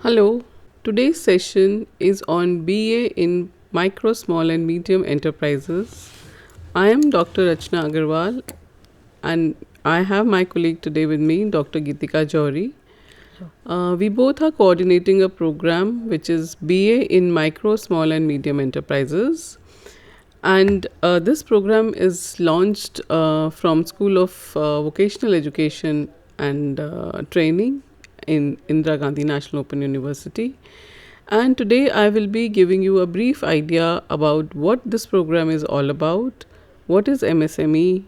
Hello, today's session is on BA in Micro, Small and Medium Enterprises. I am Dr. Rachna Agarwal and I have my colleague today with me, Dr. Geetika Johri. We both are coordinating a program which is BA in Micro, Small and Medium Enterprises. And this program is launched from School of Vocational Education and Training in Indira Gandhi National Open University. And today I will be giving you a brief idea about what this program is all about, what is MSME,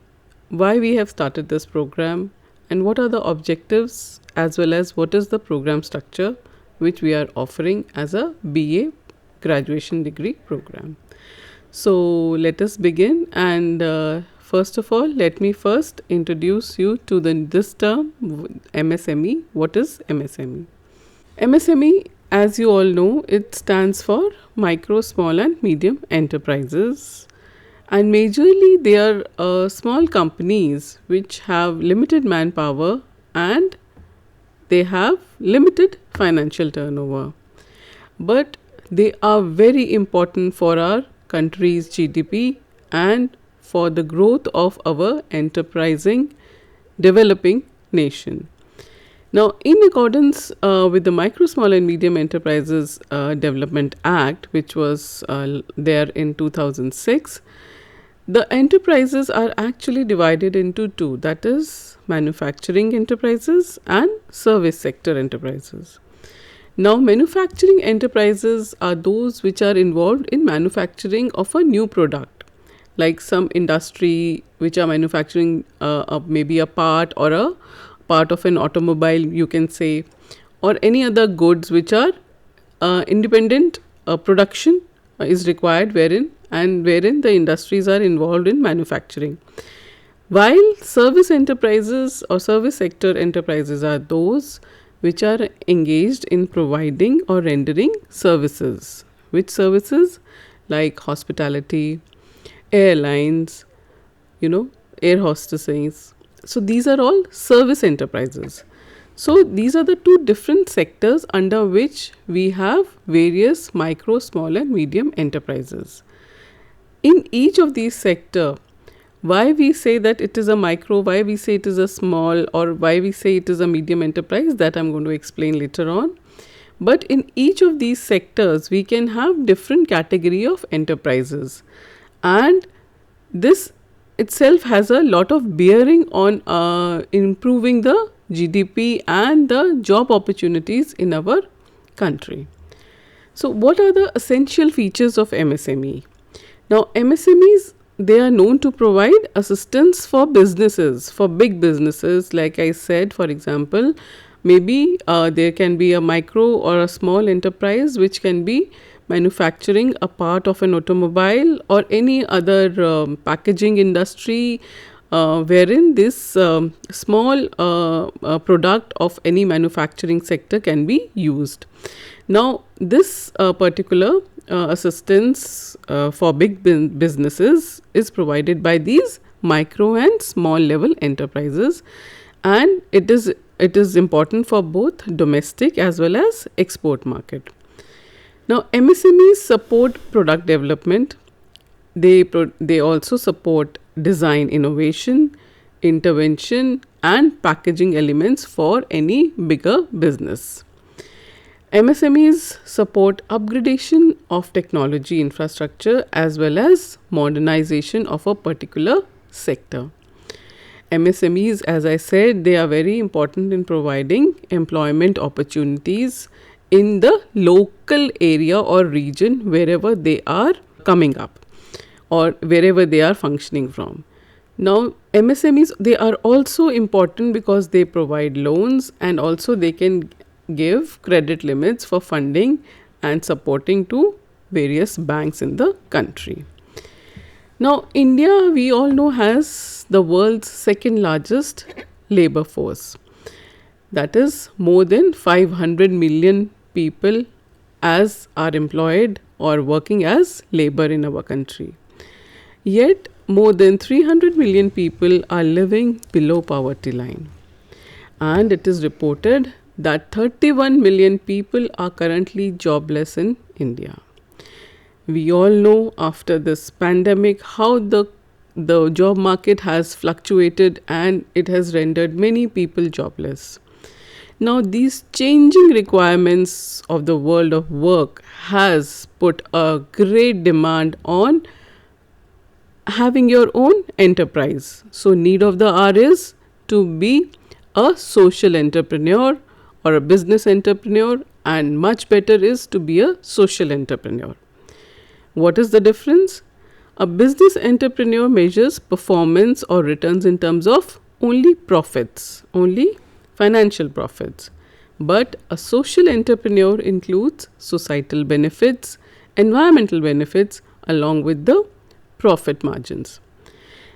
why we have started this program, and what are the objectives as well as what is the program structure which we are offering as a BA graduation degree program. So let us begin, and first of all, let me first introduce you to this term MSME. What is MSME? MSME, as you all know, it stands for Micro, Small and Medium Enterprises, and majorly they are small companies which have limited manpower and they have limited financial turnover, but they are very important for our country's GDP and for the growth of our enterprising developing nation. Now, in accordance with the Micro, Small and Medium Enterprises Development Act, which was there in 2006, the enterprises are actually divided into two, that is manufacturing enterprises and service sector enterprises. Now, manufacturing enterprises are those which are involved in manufacturing of a new product, like some industry which are manufacturing maybe a part or a part of an automobile, you can say, or any other goods which are independent production is required wherein the industries are involved in manufacturing. While service enterprises or service sector enterprises are those which are engaged in providing or rendering services. Which services? Like hospitality, airlines, air hostesses. So these are all service enterprises. So these are the two different sectors under which we have various micro, small and medium enterprises. In each of these sectors, why we say that it is a micro, why we say it is a small, or why we say it is a medium enterprise, that I'm going to explain later on. But in each of these sectors, we can have different category of enterprises. And this itself has a lot of bearing on improving the GDP and the job opportunities in our country. So what are the essential features of MSME? Now, MSMEs, they are known to provide assistance for businesses, for big businesses. Like I said, for example, maybe there can be a micro or a small enterprise which can be manufacturing a part of an automobile or any other packaging industry wherein this small product of any manufacturing sector can be used. Now, this particular assistance for big businesses is provided by these micro and small level enterprises, and it is important for both domestic as well as export market. Now, MSMEs support product development. They also support design innovation, intervention and packaging elements for any bigger business. MSMEs support upgradation of technology infrastructure as well as modernization of a particular sector. MSMEs, as I said, they are very important in providing employment opportunities in the local area or region wherever they are coming up or wherever they are functioning from. Now, MSMEs, they are also important because they provide loans and also they can give credit limits for funding and supporting to various banks in the country. Now, India, we all know, has the world's second largest labor force. That is, more than 500 million people are employed or working as labor in our country. Yet, more than 300 million people are living below poverty line. And it is reported that 31 million people are currently jobless in India. We all know after this pandemic how the job market has fluctuated and it has rendered many people jobless. Now, these changing requirements of the world of work has put a great demand on having your own enterprise. So, need of the hour is to be a social entrepreneur or a business entrepreneur, and much better is to be a social entrepreneur. What is the difference? A business entrepreneur measures performance or returns in terms of only profits, only financial profits. But a social entrepreneur includes societal benefits, environmental benefits, along with the profit margins.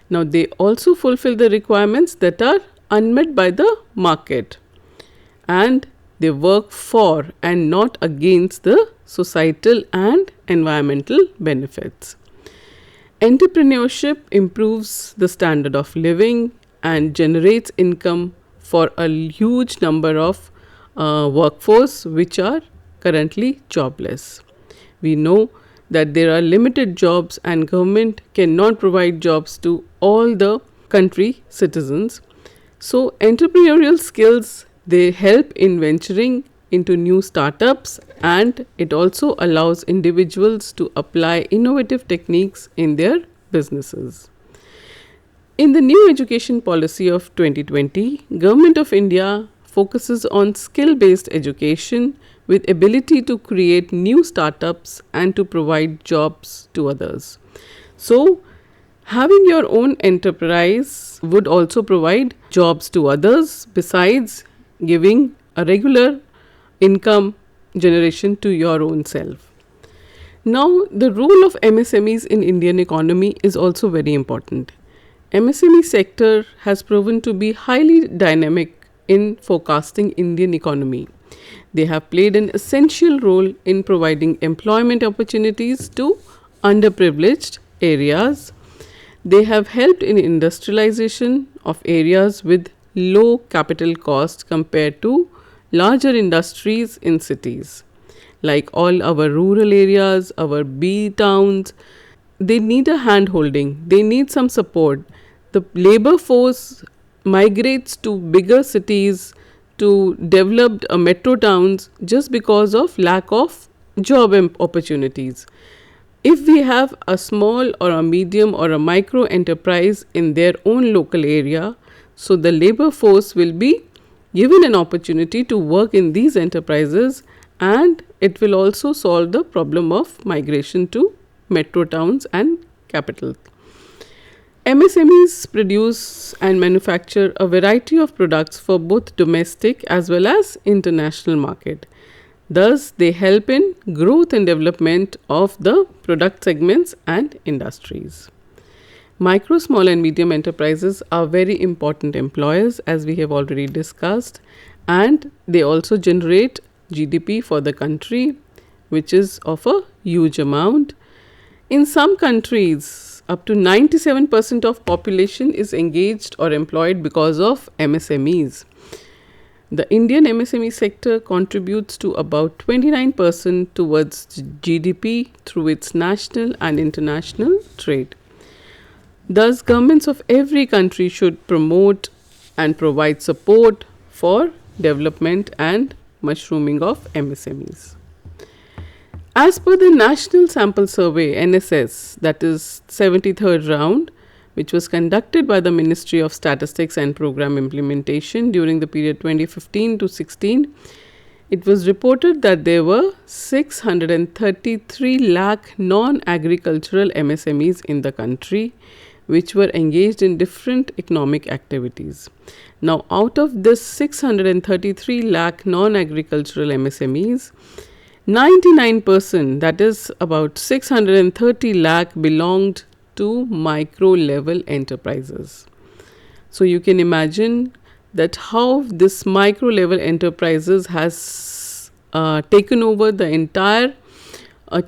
Now, they also fulfill the requirements that are unmet by the market, and they work for and not against the societal and environmental benefits. Entrepreneurship improves the standard of living and generates income for a huge number of workforce which are currently jobless. We know that there are limited jobs and government cannot provide jobs to all the country citizens. So entrepreneurial skills, they help in venturing into new startups, and it also allows individuals to apply innovative techniques in their businesses. In the new education policy of 2020, Government of India focuses on skill-based education with ability to create new startups and to provide jobs to others. So, having your own enterprise would also provide jobs to others besides giving a regular income generation to your own self. Now, the role of MSMEs in Indian economy is also very important. MSME sector has proven to be highly dynamic in forecasting Indian economy. They have played an essential role in providing employment opportunities to underprivileged areas. They have helped in industrialization of areas with low capital cost compared to larger industries in cities. Like all our rural areas, our B towns, they need a hand holding, they need some support. The labor force migrates to bigger cities, to developed metro towns just because of lack of job opportunities. If we have a small or a medium or a micro enterprise in their own local area, so the labor force will be given an opportunity to work in these enterprises, and it will also solve the problem of migration to metro towns and capitals. MSMEs produce and manufacture a variety of products for both domestic as well as international market. Thus, they help in growth and development of the product segments and industries. Micro, small and medium enterprises are very important employers, as we have already discussed, and they also generate GDP for the country, which is of a huge amount. In some countries, up to 97% of population is engaged or employed because of MSMEs. The Indian MSME sector contributes to about 29% towards GDP through its national and international trade. Thus, governments of every country should promote and provide support for development and mushrooming of MSMEs. As per the National Sample Survey NSS, that is 73rd round, which was conducted by the Ministry of Statistics and Program Implementation during the period 2015 to 16, it was reported that there were 633 lakh non-agricultural MSMEs in the country, which were engaged in different economic activities. Now, out of this 633 lakh non-agricultural MSMEs, 99%, that is about 630 lakh, belonged to micro level enterprises. So you can imagine that how this micro level enterprises has taken over the entire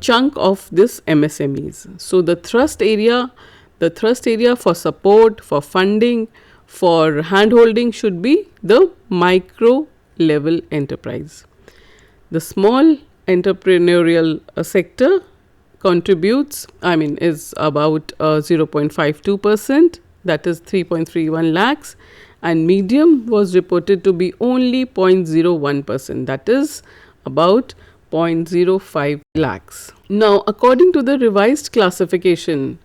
chunk of this MSMEs. So the thrust area for support, for funding, for hand holding should be the micro level enterprise. The small entrepreneurial sector contributes, is about 0.52%, that is 3.31 lakhs, and medium was reported to be only 0.01%, that is about 0.05 lakhs. Now, according to the revised classification,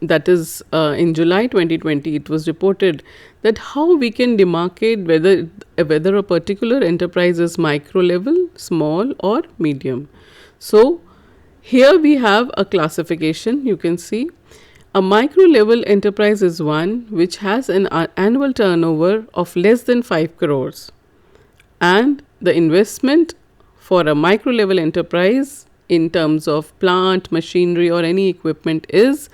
that is in July 2020, it was reported that how we can demarcate whether a particular enterprise is micro level, small or medium. So here we have a classification. You can see a micro level enterprise is one which has an annual turnover of less than 5 crores, and the investment for a micro level enterprise in terms of plant, machinery or any equipment is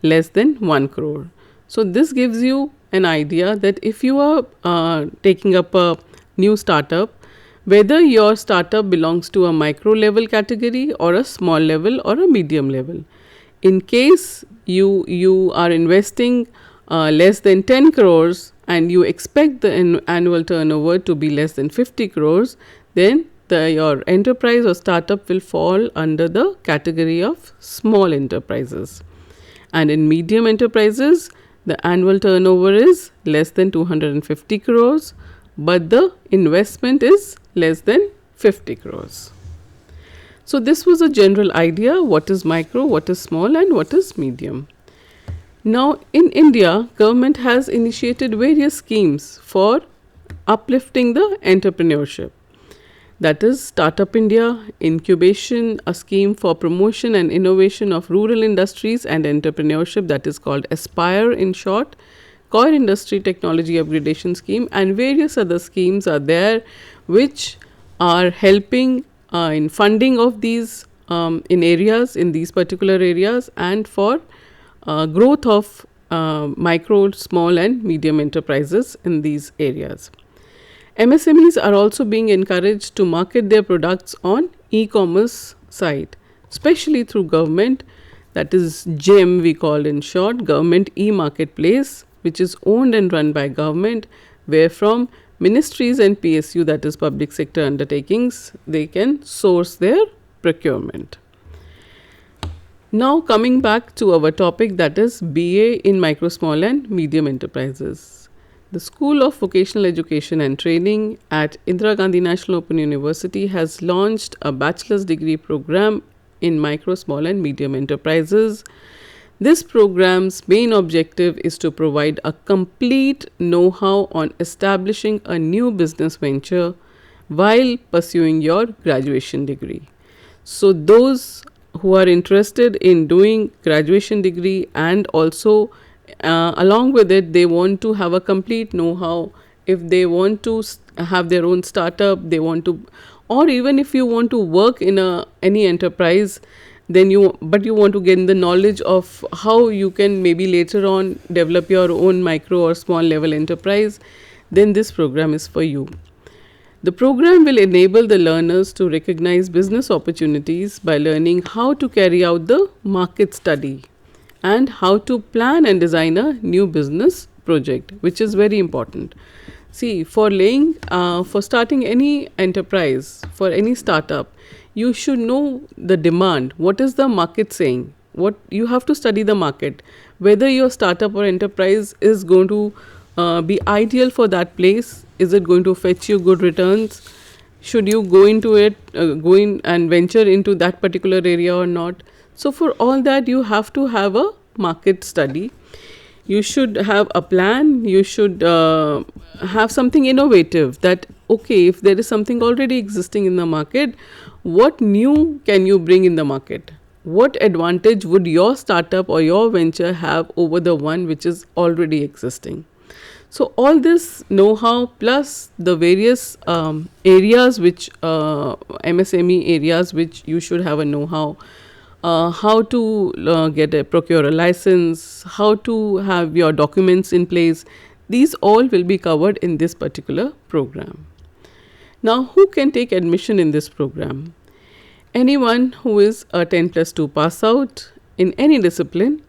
less than 1 crore. So this gives you an idea that if you are taking up a new startup, whether your startup belongs to a micro level category or a small level or a medium level. In case you are investing less than 10 crores and you expect the annual turnover to be less than 50 crores, then your enterprise or startup will fall under the category of small enterprises. And in medium enterprises, the annual turnover is less than 250 crores, but the investment is less than 50 crores. So this was a general idea, what is micro, what is small and what is medium. Now in India, government has initiated various schemes for uplifting the entrepreneurship. That is Startup India, Incubation, a scheme for promotion and innovation of rural industries and entrepreneurship, that is called Aspire in short, Core Industry Technology Upgradation Scheme, and various other schemes are there which are helping in funding of these in these particular areas and for growth of micro, small and medium enterprises in these areas. MSMEs are also being encouraged to market their products on e-commerce site, especially through government, that is GEM we call in short, Government E-Marketplace, which is owned and run by government, where from ministries and PSU, that is public sector undertakings, they can source their procurement. Now coming back to our topic, that is BA in Micro, Small and Medium Enterprises. The School of Vocational Education and Training at Indira Gandhi National Open University has launched a bachelor's degree program in micro, small and medium enterprises. This program's main objective is to provide a complete know-how on establishing a new business venture while pursuing your graduation degree. So those who are interested in doing graduation degree and also along with it, they want to have a complete know-how. If they want to have their own startup, they want to, or even if you want to work in any enterprise, then you want to gain the knowledge of how you can maybe later on develop your own micro or small level enterprise, then this program is for you. The program will enable the learners to recognize business opportunities by learning how to carry out the market study and how to plan and design a new business project, which is very important. See, for starting any enterprise, for any startup, you should know the demand. What is the market saying? What you have to study the market, whether your startup or enterprise is going to be ideal for that place. Is it going to fetch you good returns? Should you go into it, go in and venture into that particular area or not? So for all that, you have to have a market study. You should have a plan. You should have something innovative that, okay, if there is something already existing in the market, what new can you bring in the market? What advantage would your startup or your venture have over the one which is already existing? So all this know-how plus the various areas which MSME areas which you should have a know-how, how to procure a license, how to have your documents in place. These all will be covered in this particular program. Now, who can take admission in this program? Anyone who is a 10+2 pass out in any discipline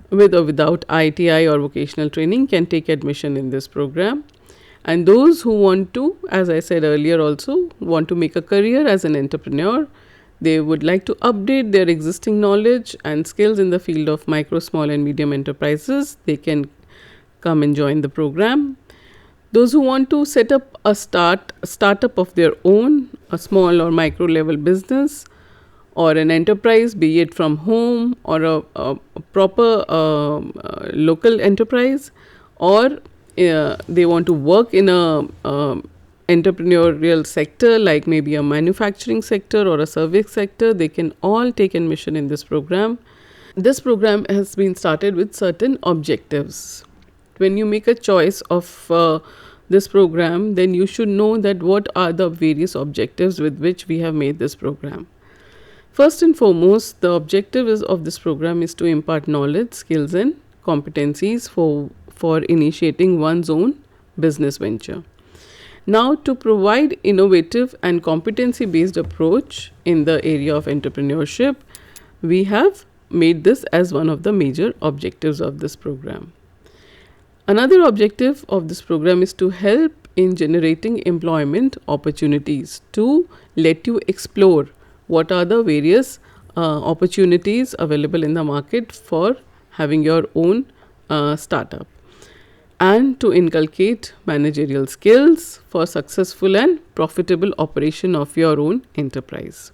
with or without ITI or vocational training can take admission in this program. And those who want to, as I said earlier also, want to make a career as an entrepreneur, they would like to update their existing knowledge and skills in the field of micro, small and medium enterprises, they can come and join the program. Those who want to set up a startup of their own, a small or micro level business or an enterprise, be it from home or a proper local enterprise, or they want to work in a entrepreneurial sector like maybe a manufacturing sector or a service sector, they can all take admission in this program. This program has been started with certain objectives. When you make a choice of this program, then you should know that what are the various objectives with which we have made this program. First and foremost, the objective of this program is to impart knowledge, skills and competencies for initiating one's own business venture. Now, to provide innovative and competency based approach in the area of entrepreneurship, we have made this as one of the major objectives of this program. Another objective of this program is to help in generating employment opportunities, to let you explore what are the various opportunities available in the market for having your own startup, and to inculcate managerial skills for successful and profitable operation of your own enterprise.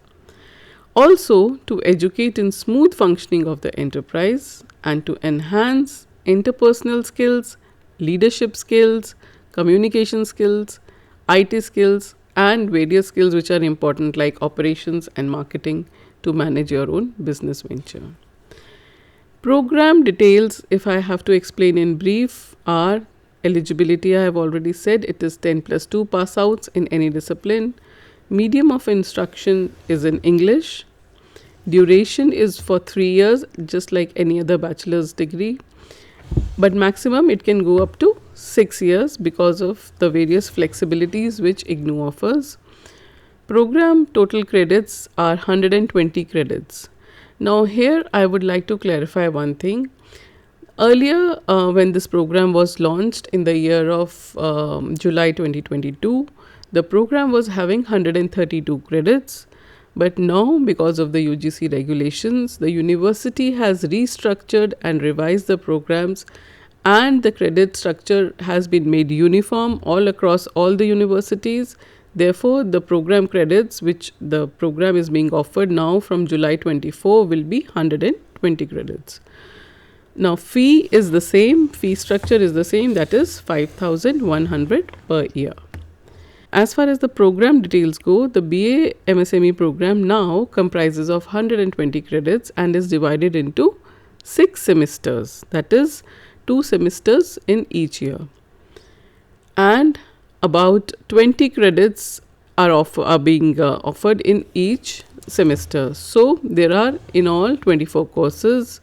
Also, to educate in smooth functioning of the enterprise and to enhance interpersonal skills, leadership skills, communication skills, IT skills and various skills which are important like operations and marketing to manage your own business venture. Program details, if I have to explain in brief, are eligibility. I have already said it is 10+2 pass outs in any discipline. Medium of instruction is in English. Duration is for 3 years, just like any other bachelor's degree. But maximum it can go up to 6 years because of the various flexibilities which IGNOU offers. Program total credits are 120 credits. Now here I would like to clarify one thing. Earlier when this program was launched in the year of July 2022, the program was having 132 credits. But now because of the UGC regulations, the university has restructured and revised the programs, and the credit structure has been made uniform all across all the universities. Therefore, the program credits which the program is being offered now from July 24 will be 120 credits. Now, fee is the same, fee structure is the same, that is 5,100 per year. As far as the program details go, the BA MSME program now comprises of 120 credits and is divided into 6 semesters, that is 2 semesters in each year. And about 20 credits are being offered in each semester. So there are in all 24 courses,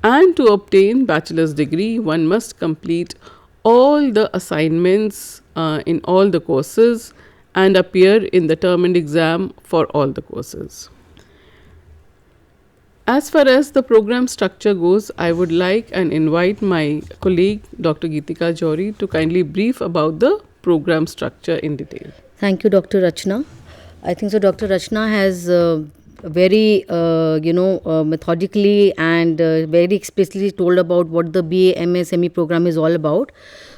and to obtain bachelor's degree one must complete all the assignments in all the courses and appear in the term and exam for all the courses. As far as the program structure goes, I would like and invite my colleague Dr. Geetika Johri to kindly brief about the program structure in detail. Thank you, Dr. Rachna. I think so Dr. Rachna has very methodically and very explicitly told about what the BA MSME program is all about.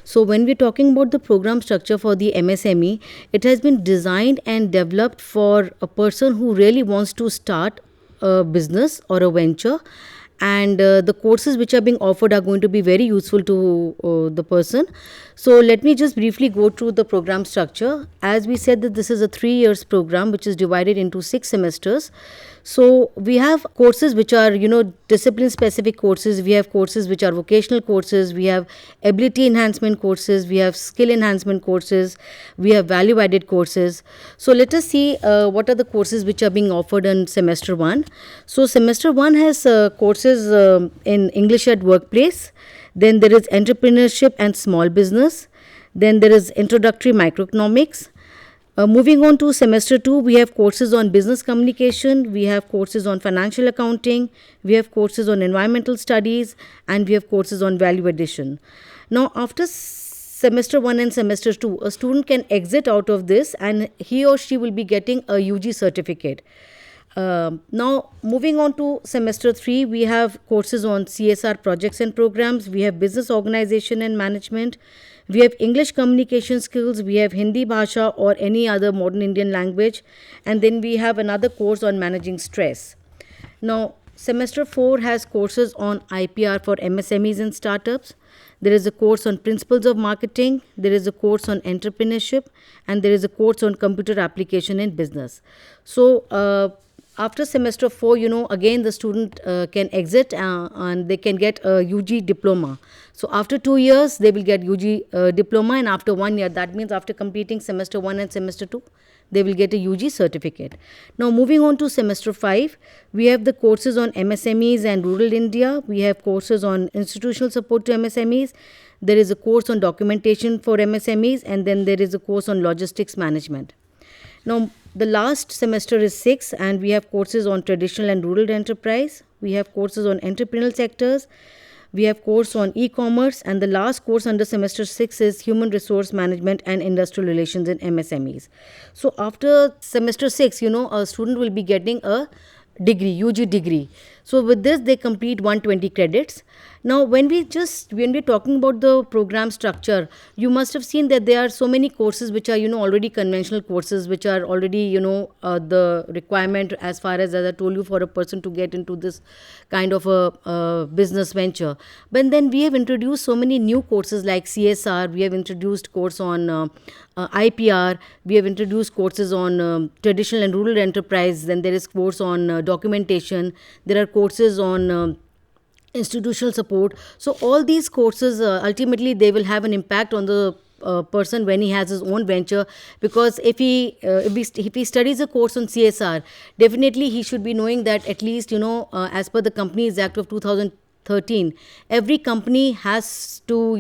So when we're talking about the program structure for the MSME, it has been designed and developed for a person who really wants to start a business or a venture, and the courses which are being offered are going to be very useful to the person. So let me just briefly go through the program structure. As we said that this is a 3 years program which is divided into 6 semesters. So we have courses which are discipline specific courses, we have courses which are vocational courses, we have ability enhancement courses, we have skill enhancement courses, we have value added courses. So let us see what are the courses which are being offered in semester 1. So semester 1 has courses in English at workplace, then there is entrepreneurship and small business, then there is introductory microeconomics. Moving on to semester 2, we have courses on business communication, we have courses on financial accounting, we have courses on environmental studies, and we have courses on value addition. Now, after semester 1 and semester 2, a student can exit out of this and he or she will be getting a UG certificate. Now, moving on to semester 3, we have courses on CSR projects and programs, we have business organization and management, we have English communication skills, we have Hindi Bhasha or any other modern Indian language, and then we have another course on managing stress. Now, semester 4 has courses on IPR for MSMEs and startups. There is a course on principles of marketing, there is a course on entrepreneurship, and there is a course on computer application in business. So, after semester 4, again the student can exit and they can get a UG diploma. So after 2 years, they will get UG diploma, and after 1 year, that means after completing semester 1 and semester 2, they will get a UG certificate. Now moving on to semester 5, we have the courses on MSMEs and rural India. We have courses on institutional support to MSMEs. There is a course on documentation for MSMEs, and then there is a course on logistics management. Now, the last semester is 6, and we have courses on traditional and rural enterprise. We have courses on entrepreneurial sectors. We have course on e-commerce, and the last course under semester 6 is human resource management and industrial relations in MSMEs. So after semester 6, a student will be getting a degree, UG degree. So with this, they complete 120 credits. Now, when we're talking about the program structure, you must have seen that there are so many courses which are, already conventional courses, which are already, the requirement as far as I told you, for a person to get into this kind of a business venture. But then we have introduced so many new courses like CSR. We have introduced course on IPR. We have introduced courses on traditional and rural enterprise. Then there is course on documentation. There are courses on institutional support. So all these courses ultimately they will have an impact on the person when he has his own venture, because if he studies a course on CSR, definitely he should be knowing that at least as per the Companies Act of 2013, every company has to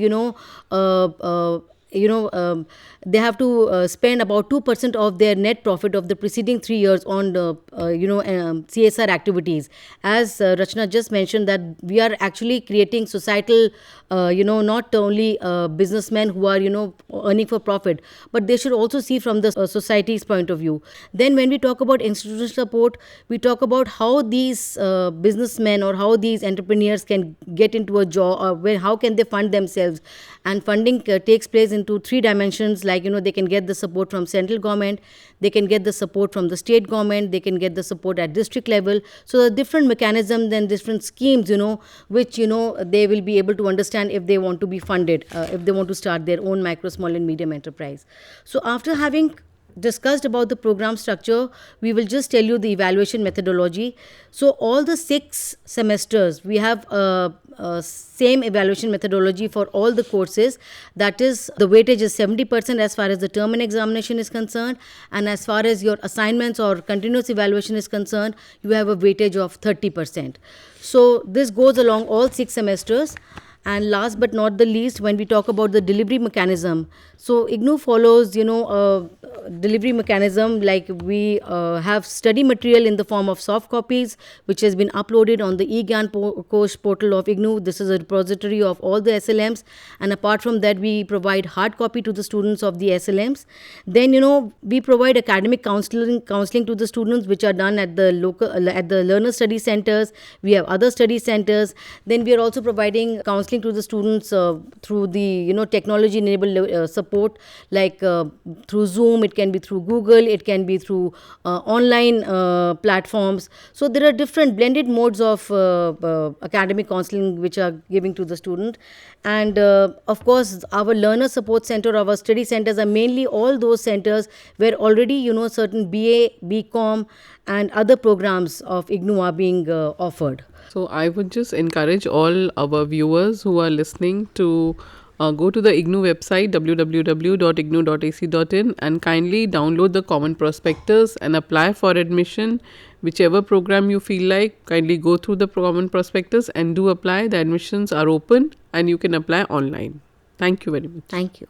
they have to spend about 2% of their net profit of the preceding 3 years on CSR activities. As Rachna just mentioned, that we are actually creating societal, not only businessmen who are earning for profit, but they should also see from the society's point of view. Then when we talk about institutional support, we talk about how these businessmen or how these entrepreneurs can get into a job, or how can they fund themselves. And funding takes place into 3 dimensions, like they can get the support from central government, they can get the support from the state government, they can get the support at district level. So the different mechanisms and different schemes which they will be able to understand if they want to be funded, if they want to start their own micro, small and medium enterprise. So after having discussed about the program structure, we will just tell you the evaluation methodology. So all the 6 semesters, we have same evaluation methodology for all the courses. That is, the weightage is 70% as far as the term and examination is concerned, and as far as your assignments or continuous evaluation is concerned, you have a weightage of 30%. So this goes along all 6 semesters. And last but not the least, when we talk about the delivery mechanism, so IGNOU follows, a delivery mechanism, like we have study material in the form of soft copies, which has been uploaded on the EGNOU course portal of IGNOU. This is a repository of all the SLMs, and apart from that, we provide hard copy to the students of the SLMs. Then, we provide academic counseling to the students, which are done at the learner study centers. We have other study centers. Then we are also providing counseling to the students through the technology enabled support, like through Zoom, it can be through Google, it can be through online platforms. So there are different blended modes of academic counseling which are giving to the student. And of course, our learner support center, our study centers are mainly all those centers where already certain BA, BCom and other programs of IGNOU are being offered. So I would just encourage all our viewers who are listening to go to the IGNOU website www.ignou.ac.in and kindly download the common prospectus and apply for admission. Whichever program you feel like, kindly go through the common prospectus and do apply. The admissions are open and you can apply online. Thank you very much. Thank you.